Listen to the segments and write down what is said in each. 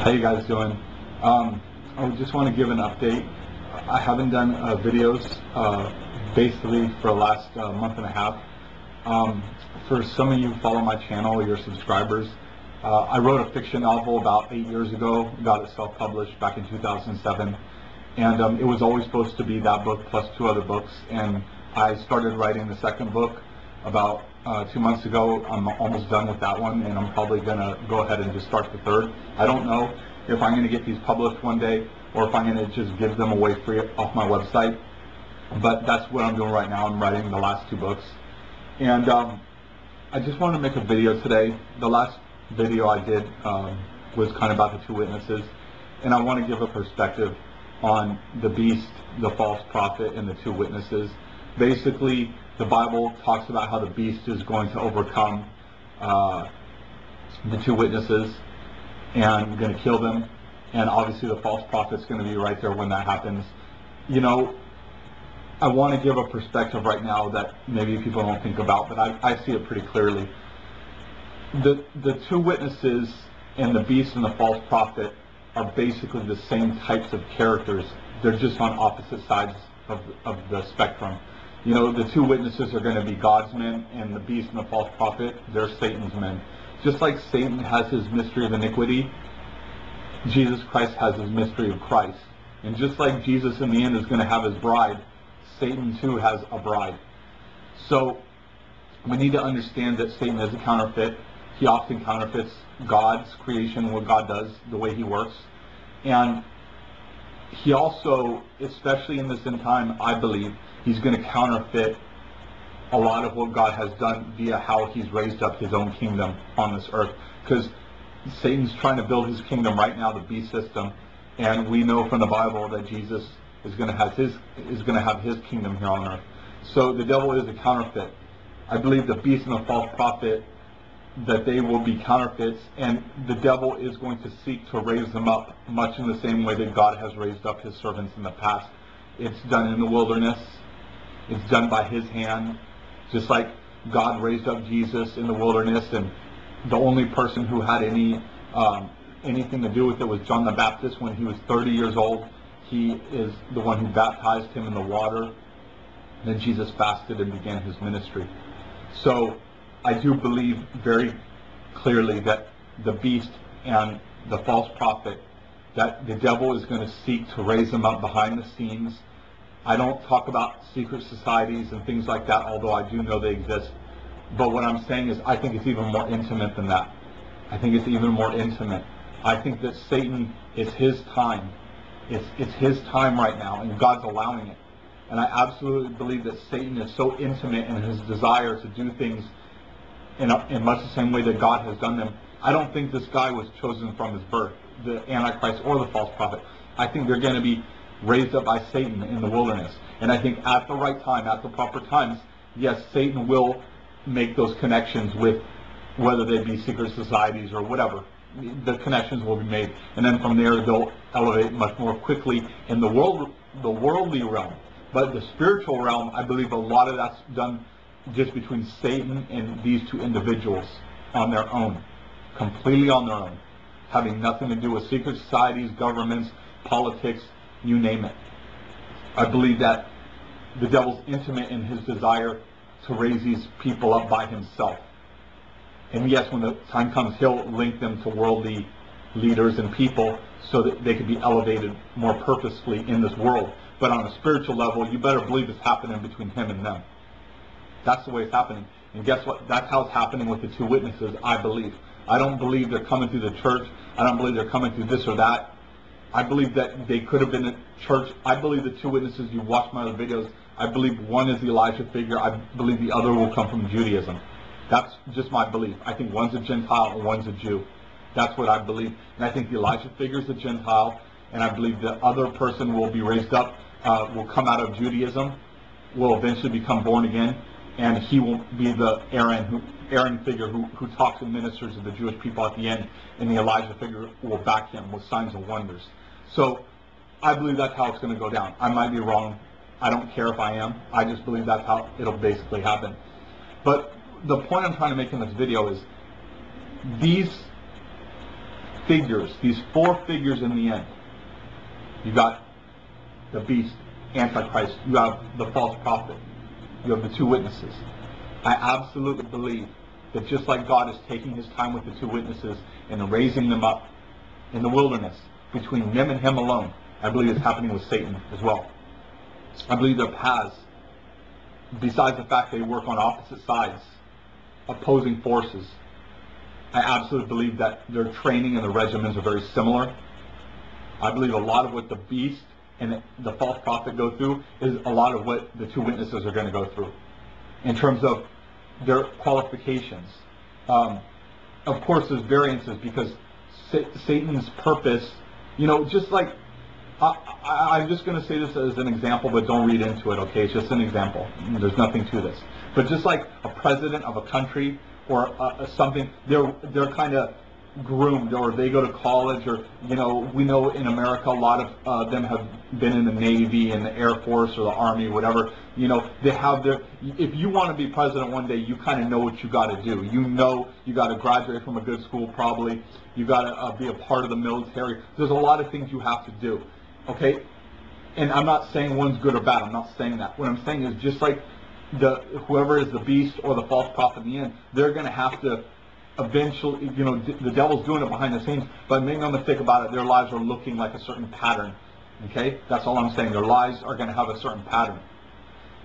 How you guys doing? I just want to give an update. I haven't done videos basically for the last month and a half. For some of you who follow my channel, your subscribers, I wrote a fiction novel about 8 years ago, got it self-published back in 2007, and it was always supposed to be that book plus 2 other books, and I started writing the second book about 2 months ago. I'm almost done with that one, and I'm probably going to go ahead and just start the third. I don't know if I'm going to get these published one day or if I'm going to just give them away free off my website, but that's what I'm doing right now. I'm writing the last 2 books, and I just wanted to make a video today. The last video I did was kind of about the 2 witnesses, and I want to give a perspective on the beast, the false prophet, and the 2 witnesses. Basically, the Bible talks about how the beast is going to overcome the 2 witnesses and going to kill them, and obviously the false prophet's going to be right there when that happens. You know, I want to give a perspective right now that maybe people don't think about, but I see it pretty clearly. The 2 witnesses and the beast and the false prophet are basically the same types of characters. They're just on opposite sides of the spectrum. You know, the 2 witnesses are going to be God's men, and the beast and the false prophet, they're Satan's men. Just like Satan has his mystery of iniquity, Jesus Christ has his mystery of Christ. And just like Jesus in the end is going to have his bride, Satan too has a bride. So we need to understand that Satan is a counterfeit. He often counterfeits God's creation, what God does, the way he works. And he also, especially in this end time, I believe, he's going to counterfeit a lot of what God has done via how he's raised up his own kingdom on this earth. Because Satan's trying to build his kingdom right now, the beast system, and we know from the Bible that Jesus is going to have his kingdom here on earth. So the devil is a counterfeit. I believe the beast and the false prophet, that they will be counterfeits, and the devil is going to seek to raise them up much in the same way that God has raised up his servants in the past. It's done in the wilderness. It's done by his hand. Just like God raised up Jesus in the wilderness, and the only person who had anything to do with it was John the Baptist. When he was 30 years old, he is the one who baptized him in the water. Then Jesus fasted and began his ministry. So I do believe very clearly that the beast and the false prophet, that the devil is going to seek to raise them up behind the scenes. I don't talk about secret societies and things like that, although I do know they exist. But what I'm saying is I think it's even more intimate than that. I think it's even more intimate. I think that Satan is his time. It's his time right now, and God's allowing it. And I absolutely believe that Satan is so intimate in his desire to do things in much the same way that God has done them. I don't think this guy was chosen from his birth, the Antichrist or the false prophet. I think they're going to be raised up by Satan in the wilderness. And I think at the right time, at the proper times, yes, Satan will make those connections with, whether they be secret societies or whatever. The connections will be made. And then from there, they'll elevate much more quickly in the worldly realm. But the spiritual realm, I believe a lot of that's done just between Satan and these 2 individuals on their own, completely on their own, having nothing to do with secret societies, governments, politics, you name it. I believe that the devil's intimate in his desire to raise these people up by himself. And yes, when the time comes, he'll link them to worldly leaders and people so that they can be elevated more purposefully in this world. But on a spiritual level, you better believe it's happening between him and them. That's the way it's happening. And guess what? That's how it's happening with the 2 witnesses, I believe. I don't believe they're coming through the church. I don't believe they're coming through this or that. I believe that they could have been in church. I believe the 2 witnesses, you watch my other videos, I believe one is the Elijah figure. I believe the other will come from Judaism. That's just my belief. I think one's a Gentile and one's a Jew. That's what I believe. And I think the Elijah figure is a Gentile, and I believe the other person will be raised up, will come out of Judaism, will eventually become born again, and he will be the Aaron figure who talks and ministers to the Jewish people at the end, and the Elijah figure will back him with signs and wonders. So I believe that's how it's going to go down. I might be wrong. I don't care if I am. I just believe that's how it'll basically happen. But the point I'm trying to make in this video is these figures, these four figures in the end. You got the beast, Antichrist. You have the false prophet. You have the two witnesses. I absolutely believe that just like God is taking his time with the two witnesses and raising them up in the wilderness between them and him alone, I believe it's happening with Satan as well. I believe their paths, besides the fact they work on opposite sides, opposing forces, I absolutely believe that their training and the regimens are very similar. I believe a lot of what the beast and the false prophet go through is a lot of what the two witnesses are going to go through in terms of their qualifications. Of course, there's variances because Satan's purpose, just like, I'm just going to say this as an example, but don't read into it, okay? It's just an example. There's nothing to this. But just like a president of a country or something, they're kind of groomed, or they go to college, or we know in America a lot of them have been in the Navy and the Air Force or the Army, whatever. They have their. If you want to be president one day, you kind of know what you got to do. You got to graduate from a good school, probably. You got to be a part of the military. There's a lot of things you have to do, okay? And I'm not saying one's good or bad. I'm not saying that. What I'm saying is just like whoever is the beast or the false prophet in the end, they're going to have to eventually, the devil's doing it behind the scenes, but make no mistake about it, their lives are looking like a certain pattern, okay? That's all I'm saying. Their lives are going to have a certain pattern.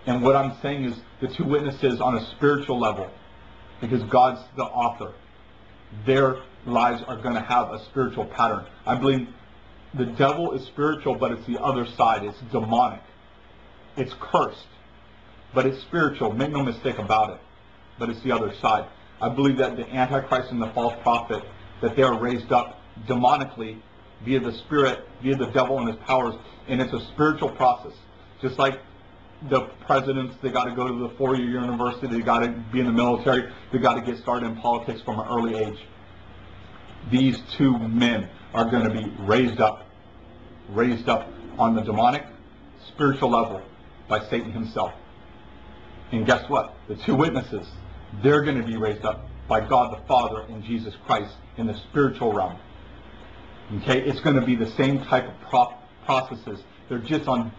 And what I'm saying is the two witnesses on a spiritual level, because God's the author, their lives are going to have a spiritual pattern. I believe the devil is spiritual, but it's the other side. It's demonic. It's cursed, but it's spiritual. Make no mistake about it. But it's the other side. I believe that the Antichrist and the false prophet, that they are raised up demonically via the spirit, via the devil and his powers, and it's a spiritual process. Just like the presidents, they got to go to the 4-year university, they got to be in the military, they got to get started in politics from an early age. These two men are going to be raised up on the demonic, spiritual level by Satan himself. And guess what? The two witnesses, they're going to be raised up by God the Father and Jesus Christ in the spiritual realm. Okay? It's going to be the same type of processes. They're just on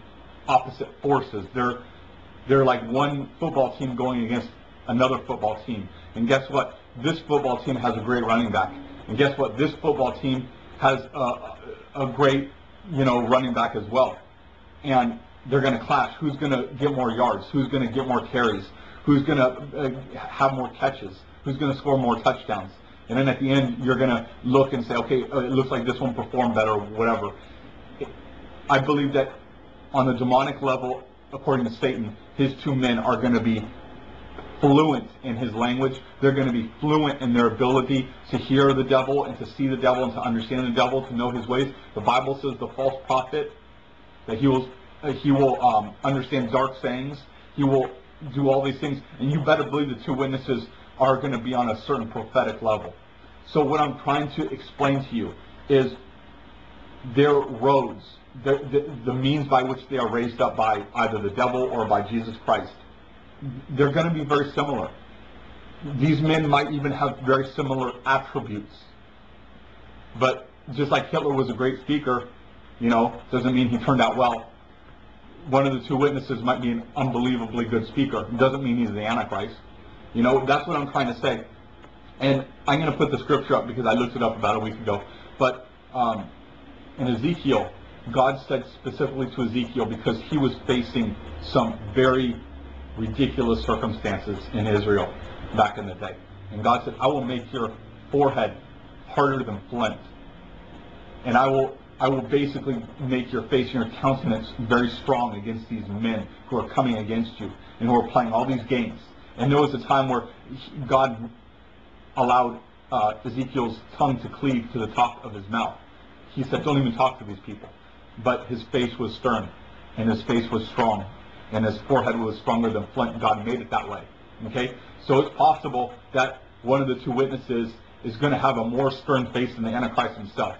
opposite forces. They're like one football team going against another football team. And guess what? This football team has a great running back. And guess what? This football team has a great, running back as well. And they're going to clash. Who's going to get more yards? Who's going to get more carries? Who's going to have more catches? Who's going to score more touchdowns? And then at the end, you're going to look and say, okay, it looks like this one performed better, or whatever. I believe that on the demonic level, according to Satan, his two men are going to be fluent in his language. They're going to be fluent in their ability to hear the devil and to see the devil and to understand the devil, to know his ways. The Bible says the false prophet, that he will understand dark sayings. He will do all these things. And you better believe the two witnesses are going to be on a certain prophetic level. So what I'm trying to explain to you is their roads, the means by which they are raised up by either the devil or by Jesus Christ, they're going to be very similar. These men might even have very similar attributes. But just like Hitler was a great speaker, doesn't mean he turned out well. One of the two witnesses might be an unbelievably good speaker. It doesn't mean he's the Antichrist. That's what I'm trying to say. And I'm going to put the scripture up because I looked it up about a week ago. But in Ezekiel, God said specifically to Ezekiel, because he was facing some very ridiculous circumstances in Israel back in the day. And God said, I will make your forehead harder than flint. And I will basically make your face and your countenance very strong against these men who are coming against you and who are playing all these games. And there was a time where God allowed Ezekiel's tongue to cleave to the top of his mouth. He said, don't even talk to these people. But his face was stern, and his face was strong, and his forehead was stronger than flint. God made it that way. Okay? So it's possible that one of the two witnesses is going to have a more stern face than the Antichrist himself.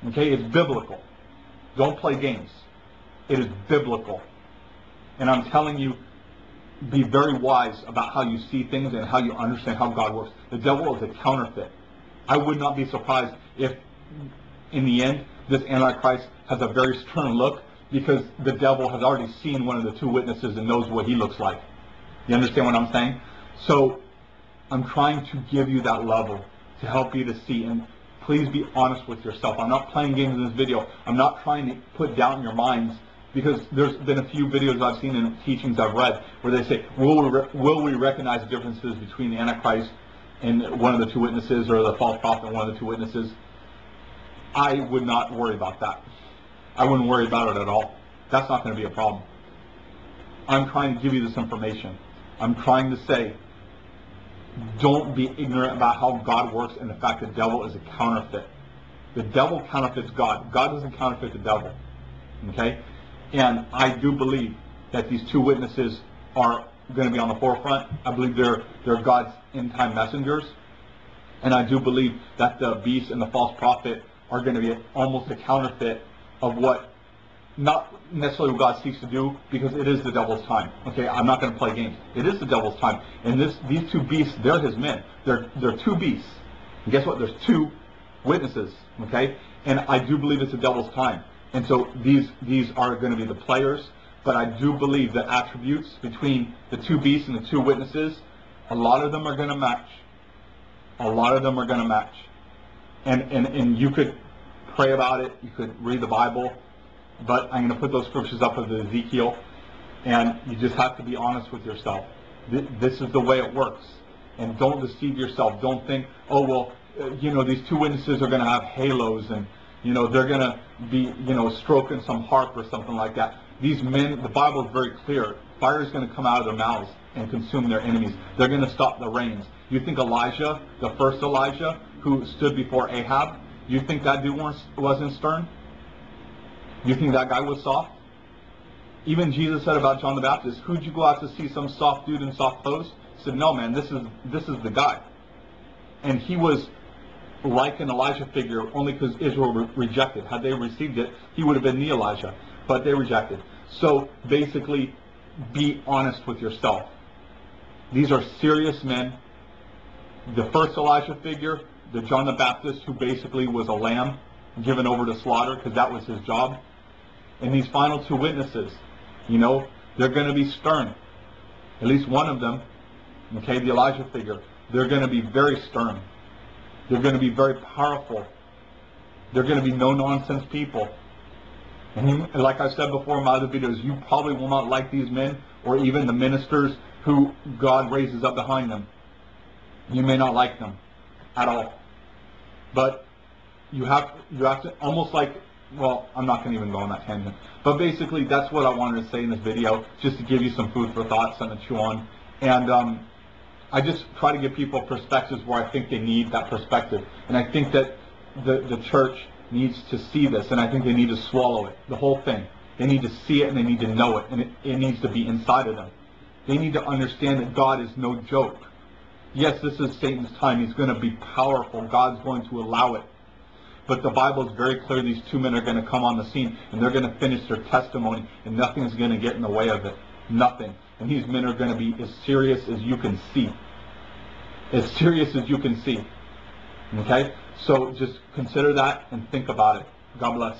Okay? It's biblical. Don't play games. It is biblical. And I'm telling you, be very wise about how you see things and how you understand how God works. The devil is a counterfeit. I would not be surprised if in the end, this Antichrist has a very stern look because the devil has already seen one of the two witnesses and knows what he looks like. You understand what I'm saying? So I'm trying to give you that level to help you to see. And please be honest with yourself. I'm not playing games in this video. I'm not trying to put doubt in your minds, because there's been a few videos I've seen and teachings I've read where they say, will we recognize the differences between the Antichrist and one of the two witnesses, or the false prophet and one of the two witnesses? I would not worry about that. I wouldn't worry about it at all. That's not going to be a problem. I'm trying to give you this information. I'm trying to say, don't be ignorant about how God works and the fact that the devil is a counterfeit. The devil counterfeits God. God doesn't counterfeit the devil. Okay? And I do believe that these two witnesses are going to be on the forefront. I believe they're God's end-time messengers. And I do believe that the beast and the false prophet are going to be almost a counterfeit of what, not necessarily what God seeks to do, because it is the devil's time. Okay, I'm not going to play games. It is the devil's time. And these two beasts, they're his men. They're two beasts. And guess what? There's two witnesses. Okay? And I do believe it's the devil's time. And so these are going to be the players. But I do believe the attributes between the two beasts and the two witnesses, a lot of them are going to match. A lot of them are going to match. And you could pray about it. You could read the Bible. But I'm going to put those scriptures up of Ezekiel. And you just have to be honest with yourself. This is the way it works. And don't deceive yourself. Don't think, oh, well, these two witnesses are going to have halos, and, they're going to be, stroking some harp or something like that. These men, the Bible is very clear. Fire is going to come out of their mouths and consume their enemies. They're going to stop the rains. You think Elijah, the first Elijah, who stood before Ahab, you think that dude wasn't stern? You think that guy was soft? Even Jesus said about John the Baptist, who'd you go out to see, some soft dude in soft clothes? He said, no, man, this is the guy. And he was like an Elijah figure only because Israel rejected. Had they received it, he would have been the Elijah. But they rejected. So basically, be honest with yourself. These are serious men. The first Elijah figure, the John the Baptist, who basically was a lamb given over to slaughter because that was his job. And these final two witnesses, they're going to be stern. At least one of them, okay, the Elijah figure, they're going to be very stern. They're going to be very powerful. They're going to be no-nonsense people. And like I said before in my other videos, you probably will not like these men or even the ministers who God raises up behind them. You may not like them at all. But you have to almost like, well, I'm not going to even go on that tangent. But basically, that's what I wanted to say in this video, just to give you some food for thought, something to chew on. And I just try to give people perspectives where I think they need that perspective. And I think that the church needs to see this, and I think they need to swallow it, the whole thing. They need to see it, and they need to know it, and it needs to be inside of them. They need to understand that God is no joke. Yes, this is Satan's time. He's going to be powerful. God's going to allow it. But the Bible is very clear. These two men are going to come on the scene, and they're going to finish their testimony, and nothing is going to get in the way of it. Nothing. And these men are going to be as serious as you can see. As serious as you can see. Okay? So just consider that and think about it. God bless.